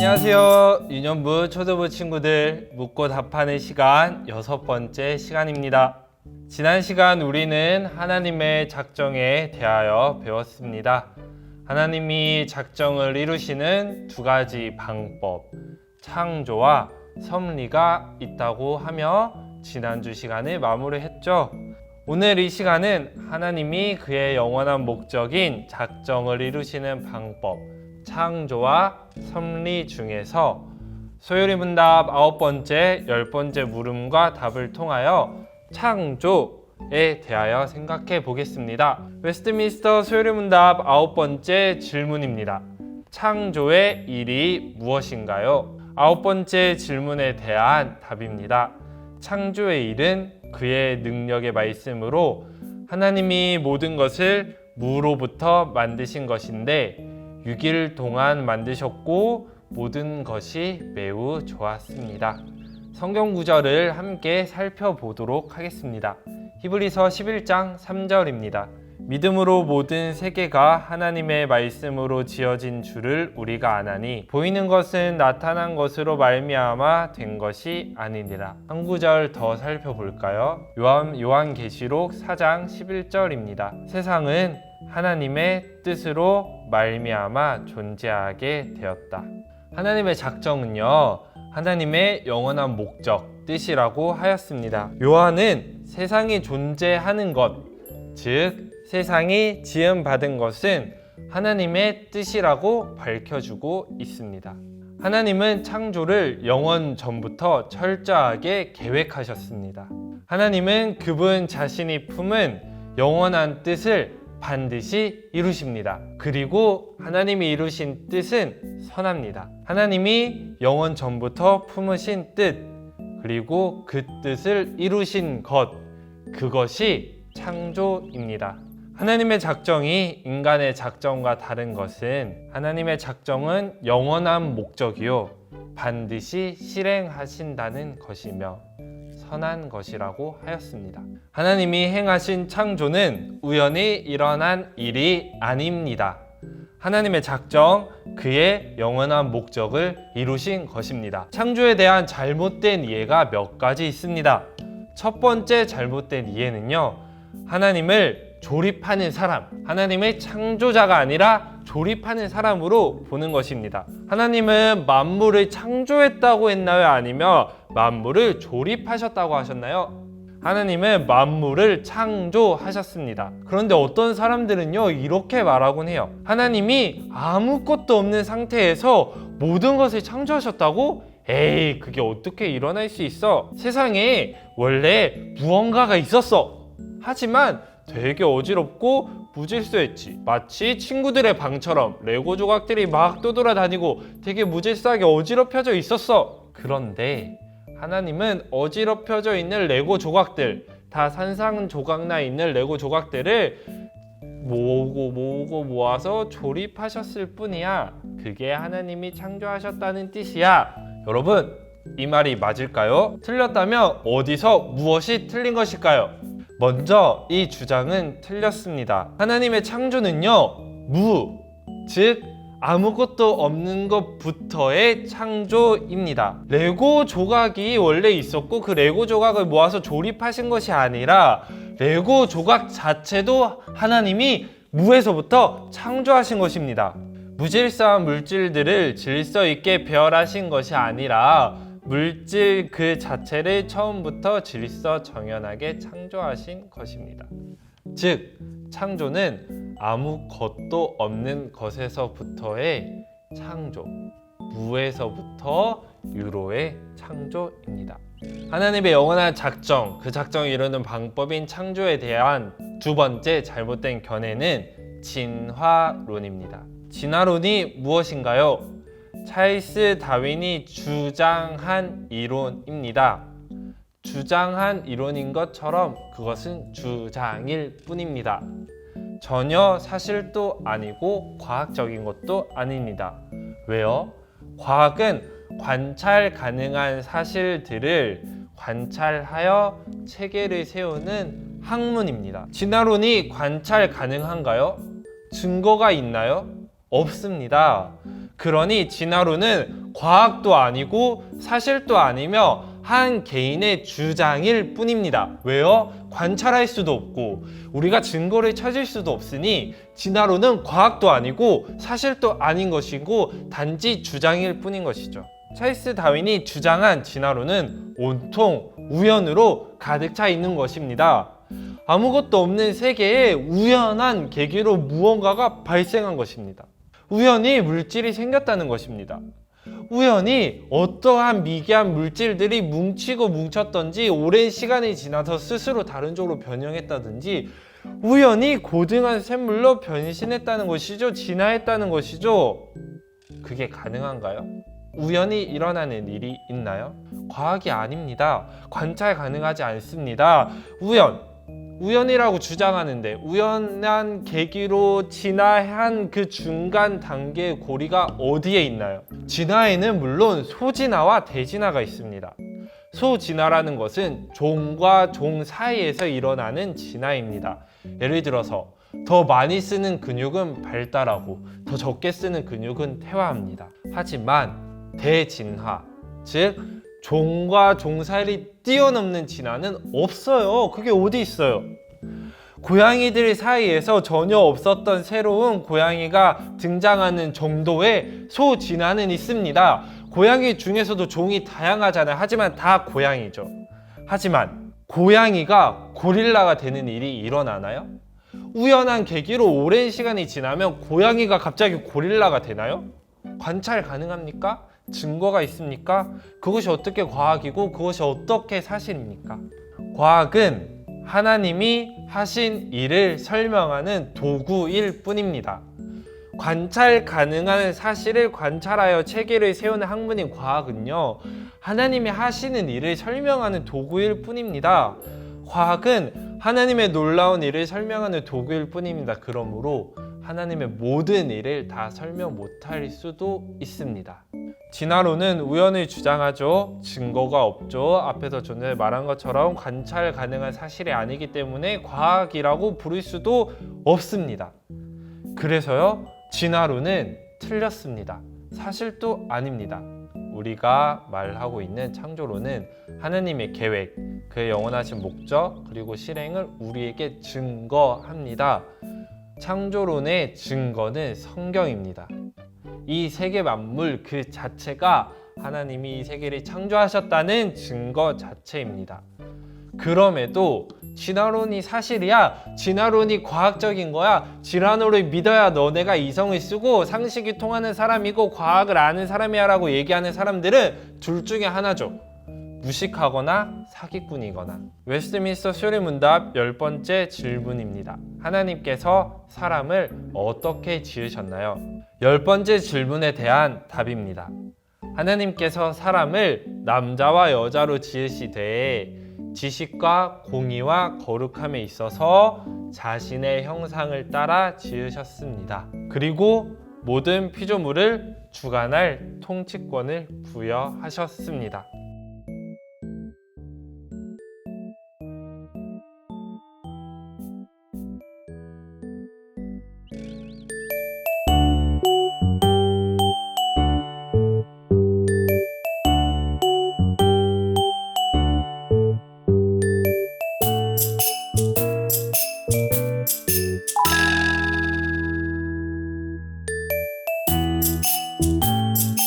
안녕하세요. 유년부 초등부 친구들, 묻고 답하는 시간 6번째 시간입니다. 지난 시간 우리는 하나님의 작정에 대하여 배웠습니다. 하나님이 작정을 이루시는 두 가지 방법, 창조와 섭리가 있다고 하며 지난주 시간을 마무리했죠. 오늘 이 시간은 하나님이 그의 영원한 목적인 작정을 이루시는 방법, 창조와 섭리 중에서 소요리 문답 9번째, 10번째 물음과 답을 통하여 창조에 대하여 생각해 보겠습니다. 웨스트민스터 소요리 문답 9번째 질문입니다. 창조의 일이 무엇인가요? 9번째 질문에 대한 답입니다. 창조의 일은 그의 능력의 말씀으로 하나님이 모든 것을 무로부터 만드신 것인데 6일 동안 만드셨고 모든 것이 매우 좋았습니다. 성경 구절을 함께 살펴보도록 하겠습니다. 히브리서 11장 3절입니다. 믿음으로 모든 세계가 하나님의 말씀으로 지어진 줄을 우리가 아나니 보이는 것은 나타난 것으로 말미암아 된 것이 아니니라. 한 구절 더 살펴볼까요? 요한계시록 4장 11절입니다. 세상은 하나님의 뜻으로 말미암아 존재하게 되었다. 하나님의 작정은요, 하나님의 영원한 목적, 뜻이라고 하였습니다. 요한은 세상이 존재하는 것, 즉 세상이 지음받은 것은 하나님의 뜻이라고 밝혀주고 있습니다. 하나님은 창조를 영원 전부터 철저하게 계획하셨습니다. 하나님은 그분 자신이 품은 영원한 뜻을 반드시 이루십니다. 그리고 하나님이 이루신 뜻은 선합니다. 하나님이 영원 전부터 품으신 뜻, 그리고 그 뜻을 이루신 것, 그것이 창조입니다. 하나님의 작정이 인간의 작정과 다른 것은 하나님의 작정은 영원한 목적이요 반드시 실행하신다는 것이며 선한 것이라고 하였습니다. 하나님이 행하신 창조는 우연히 일어난 일이 아닙니다. 하나님의 작정, 그의 영원한 목적을 이루신 것입니다. 창조에 대한 잘못된 이해가 몇 가지 있습니다. 첫 번째 잘못된 이해는요, 하나님을 조립하는 사람, 하나님의 창조자가 아니라 조립하는 사람으로 보는 것입니다. 하나님은 만물을 창조했다고 했나요? 아니면 만물을 조립하셨다고 하셨나요? 하나님은 만물을 창조하셨습니다. 그런데 어떤 사람들은요, 이렇게 말하곤 해요. 하나님이 아무것도 없는 상태에서 모든 것을 창조하셨다고? 에이, 그게 어떻게 일어날 수 있어? 세상에 원래 무언가가 있었어. 하지만 되게 어지럽고 무질서했지. 마치 친구들의 방처럼 레고 조각들이 막 떠돌아다니고 되게 무질서하게 어지럽혀져 있었어. 그런데 하나님은 어지럽혀져 있는 레고 조각들, 다 산산조각나 있는 레고 조각들을 모아서 조립하셨을 뿐이야. 그게 하나님이 창조하셨다는 뜻이야. 여러분, 이 말이 맞을까요? 틀렸다면 어디서 무엇이 틀린 것일까요? 먼저 이 주장은 틀렸습니다. 하나님의 창조는요, 즉 아무것도 없는 것부터의 창조입니다. 레고 조각이 원래 있었고 그 레고 조각을 모아서 조립하신 것이 아니라 레고 조각 자체도 하나님이 무에서부터 창조하신 것입니다. 무질서한 물질들을 질서 있게 배열하신 것이 아니라 물질 그 자체를 처음부터 질서 정연하게 창조하신 것입니다. 즉, 창조는 아무것도 없는 것에서부터의 창조, 무에서부터 유로의 창조입니다. 하나님의 영원한 작정, 그 작정을 이루는 방법인 창조에 대한 두 번째 잘못된 견해는 진화론입니다. 진화론이 무엇인가요? 찰스 다윈이 주장한 이론입니다. 주장한 이론인 것처럼 그것은 주장일 뿐입니다. 전혀 사실도 아니고 과학적인 것도 아닙니다. 왜요? 과학은 관찰 가능한 사실들을 관찰하여 체계를 세우는 학문입니다. 진화론이 관찰 가능한가요? 증거가 있나요? 없습니다. 그러니 진화론은 과학도 아니고 사실도 아니며 한 개인의 주장일 뿐입니다. 왜요? 관찰할 수도 없고 우리가 증거를 찾을 수도 없으니 진화론은 과학도 아니고 사실도 아닌 것이고 단지 주장일 뿐인 것이죠. 찰스 다윈이 주장한 진화론은 온통 우연으로 가득 차 있는 것입니다. 아무것도 없는 세계에 우연한 계기로 무언가가 발생한 것입니다. 우연히 물질이 생겼다는 것입니다. 우연히 어떠한 미개한 물질들이 뭉치고 뭉쳤던지 오랜 시간이 지나서 스스로 다른 쪽으로 변형했다든지 우연히 고등한 샘물로 변신했다는 것이죠. 진화했다는 것이죠. 그게 가능한가요? 우연히 일어나는 일이 있나요? 과학이 아닙니다. 관찰 가능하지 않습니다. 우연이라고 주장하는데 우연한 계기로 진화한 그 중간 단계의 고리가 어디에 있나요? 진화에는 물론 소진화와 대진화가 있습니다. 소진화라는 것은 종과 종 사이에서 일어나는 진화입니다. 예를 들어서 더 많이 쓰는 근육은 발달하고 더 적게 쓰는 근육은 퇴화합니다. 하지만 대진화, 즉 종과 종 사이를 뛰어넘는 진화는 없어요. 그게 어디 있어요? 고양이들 사이에서 전혀 없었던 새로운 고양이가 등장하는 정도의 소진화는 있습니다. 고양이 중에서도 종이 다양하잖아요. 하지만 다 고양이죠. 하지만 고양이가 고릴라가 되는 일이 일어나나요? 우연한 계기로 오랜 시간이 지나면 고양이가 갑자기 고릴라가 되나요? 관찰 가능합니까? 증거가 있습니까? 그것이 어떻게 과학이고 그것이 어떻게 사실입니까? 과학은 하나님이 하신 일을 설명하는 도구일 뿐입니다. 관찰 가능한 사실을 관찰하여 체계를 세우는 학문인 과학은요, 하나님이 하시는 일을 설명하는 도구일 뿐입니다. 과학은 하나님의 놀라운 일을 설명하는 도구일 뿐입니다. 그러므로 하나님의 모든 일을 다 설명 못할 수도 있습니다. 진화론은 우연을 주장하죠. 증거가 없죠. 앞에서 전에 말한 것처럼 관찰 가능한 사실이 아니기 때문에 과학이라고 부를 수도 없습니다. 그래서요, 진화론은 틀렸습니다. 사실도 아닙니다. 우리가 말하고 있는 창조론은 하나님의 계획, 그의 영원하신 목적, 그리고 실행을 우리에게 증거합니다. 창조론의 증거는 성경입니다. 이 세계 만물 그 자체가 하나님이 이 세계를 창조하셨다는 증거 자체입니다. 그럼에도 진화론이 사실이야, 진화론이 과학적인 거야, 진화론을 믿어야 너네가 이성을 쓰고 상식이 통하는 사람이고 과학을 아는 사람이야 라고 얘기하는 사람들은 둘 중에 하나죠. 무식하거나 사기꾼이거나. 웨스트민스터 수리문답 10번째 질문입니다. 하나님께서 사람을 어떻게 지으셨나요? 10번째 질문에 대한 답입니다. 하나님께서 사람을 남자와 여자로 지으시되 지식과 공의와 거룩함에 있어서 자신의 형상을 따라 지으셨습니다. 그리고 모든 피조물을 주관할 통치권을 부여하셨습니다.